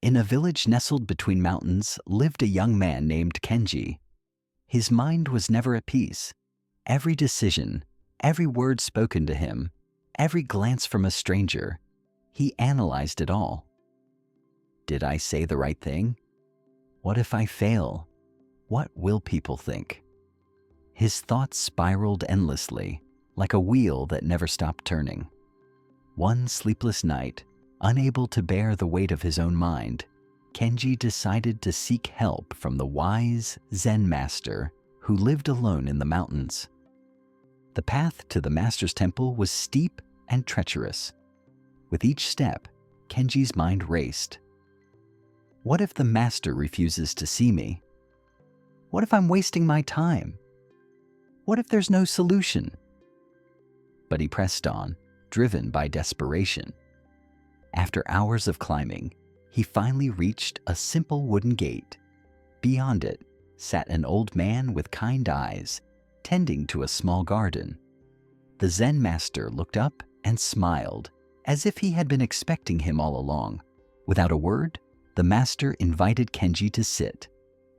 In a village nestled between mountains lived a young man named Kenji. His mind was never at peace. Every decision, every word spoken to him, every glance from a stranger, he analyzed it all. Did I say the right thing? What if I fail? What will people think? His thoughts spiraled endlessly, like a wheel that never stopped turning. One sleepless night, unable to bear the weight of his own mind, Kenji decided to seek help from the wise Zen master who lived alone in the mountains. The path to the master's temple was steep and treacherous. With each step, Kenji's mind raced. What if the master refuses to see me? What if I'm wasting my time? What if there's no solution? But he pressed on, driven by desperation. After hours of climbing, he finally reached a simple wooden gate. Beyond it sat an old man with kind eyes, tending to a small garden. The Zen master looked up and smiled, as if he had been expecting him all along. Without a word, the master invited Kenji to sit.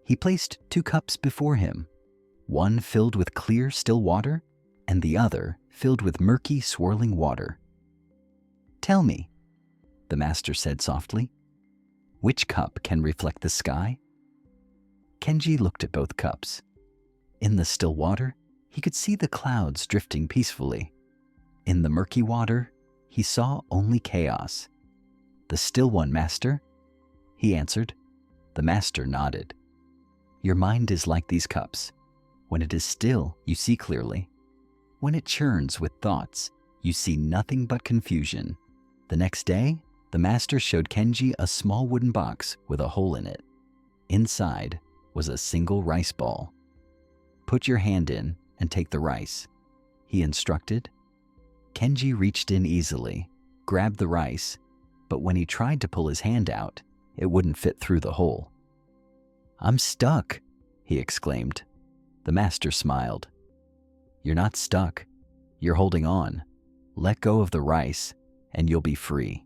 He placed 2 cups before him, one filled with clear, still water, and the other filled with murky, swirling water. "Tell me," the master said softly, "which cup can reflect the sky?" Kenji looked at both cups. In the still water, he could see the clouds drifting peacefully. In the murky water, he saw only chaos. "The still one, master?" he answered. The master nodded. "Your mind is like these cups. When it is still, you see clearly. When it churns with thoughts, you see nothing but confusion." The next day, the master showed Kenji a small wooden box with a hole in it. Inside was a single rice ball. "Put your hand in and take the rice," he instructed. Kenji reached in easily, grabbed the rice, but when he tried to pull his hand out, it wouldn't fit through the hole. "I'm stuck," he exclaimed. The master smiled. "You're not stuck. You're holding on. Let go of the rice, and you'll be free."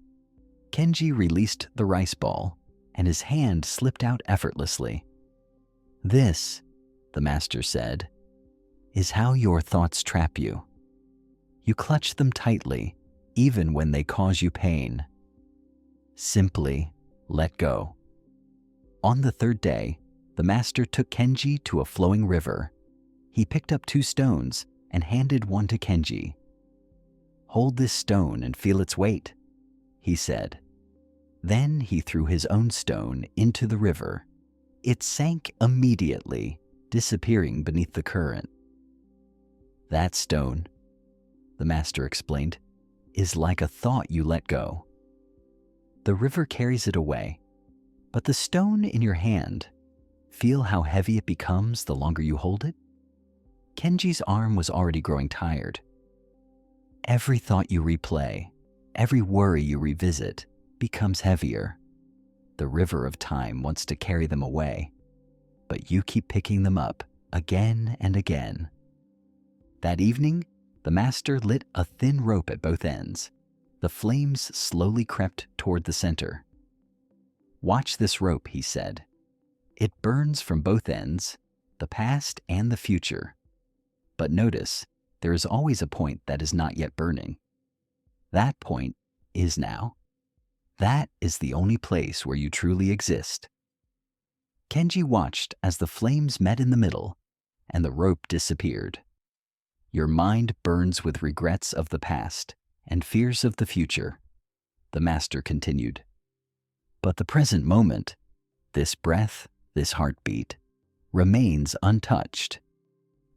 Kenji released the rice ball, and his hand slipped out effortlessly. "This," the master said, "is how your thoughts trap you. You clutch them tightly, even when they cause you pain. Simply let go." On the 3rd day, the master took Kenji to a flowing river. He picked up 2 stones and handed one to Kenji. "Hold this stone and feel its weight," he said. Then he threw his own stone into the river. It sank immediately, disappearing beneath the current. "That stone," the master explained, "is like a thought you let go. The river carries it away, but the stone in your hand, feel how heavy it becomes the longer you hold it?" Kenji's arm was already growing tired. Every thought you replay, every worry you revisit, becomes heavier. The river of time wants to carry them away, but you keep picking them up again and again. That evening, the master lit a thin rope at both ends. The flames slowly crept toward the center. "Watch this rope," he said. "It burns from both ends, the past and the future. But notice, there is always a point that is not yet burning. That point is now. That is the only place where you truly exist." Kenji watched as the flames met in the middle and the rope disappeared. "Your mind burns with regrets of the past and fears of the future," the master continued. "But the present moment, this breath, this heartbeat, remains untouched.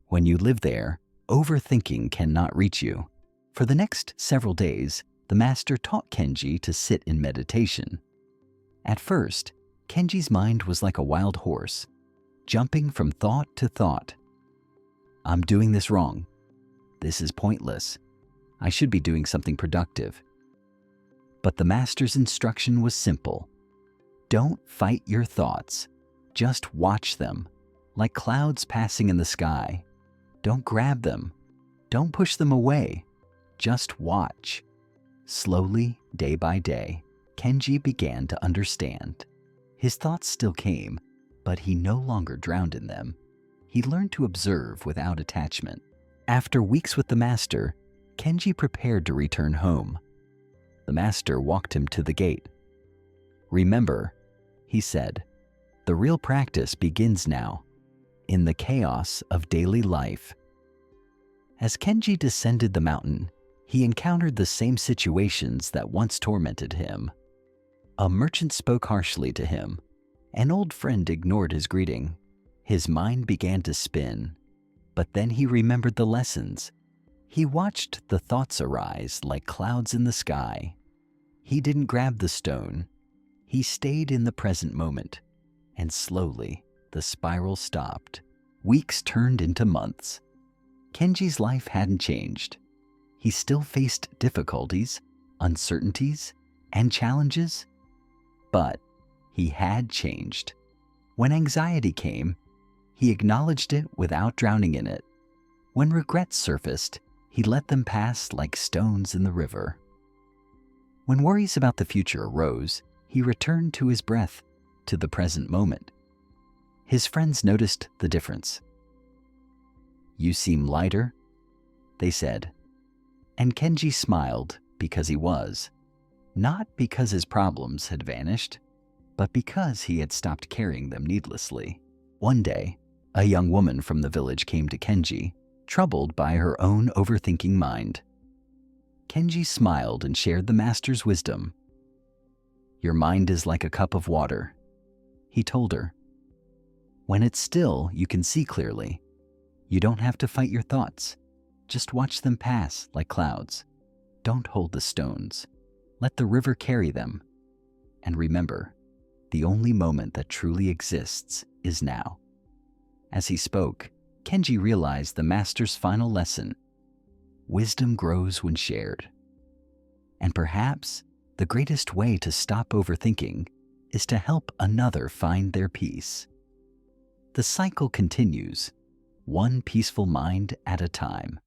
When you live there, overthinking cannot reach you." For the next several days, the master taught Kenji to sit in meditation. At first, Kenji's mind was like a wild horse, jumping from thought to thought. "I'm doing this wrong. This is pointless. I should be doing something productive." But the master's instruction was simple. Don't fight your thoughts. Just watch them, like clouds passing in the sky. Don't grab them. Don't push them away. Just watch. Slowly, day by day, Kenji began to understand. His thoughts still came, but he no longer drowned in them. He learned to observe without attachment. After weeks with the master, Kenji prepared to return home. The master walked him to the gate. "Remember," he said, "the real practice begins now, in the chaos of daily life." As Kenji descended the mountain, he encountered the same situations that once tormented him. A merchant spoke harshly to him. An old friend ignored his greeting. His mind began to spin, but then he remembered the lessons. He watched the thoughts arise like clouds in the sky. He didn't grab the stone. He stayed in the present moment, and slowly the spiral stopped. Weeks turned into months. Kenji's life hadn't changed. He still faced difficulties, uncertainties, and challenges, but he had changed. When anxiety came, he acknowledged it without drowning in it. When regrets surfaced, he let them pass like stones in the river. When worries about the future arose, he returned to his breath, to the present moment. His friends noticed the difference. "You seem lighter," they said. And Kenji smiled because he was. Not because his problems had vanished, but because he had stopped carrying them needlessly. One day, a young woman from the village came to Kenji, troubled by her own overthinking mind. Kenji smiled and shared the master's wisdom. "Your mind is like a cup of water," he told her. "When it's still, you can see clearly. You don't have to fight your thoughts. Just watch them pass like clouds. Don't hold the stones. Let the river carry them. And remember, the only moment that truly exists is now." As he spoke, Kenji realized the master's final lesson. Wisdom grows when shared. And perhaps the greatest way to stop overthinking is to help another find their peace. The cycle continues, one peaceful mind at a time.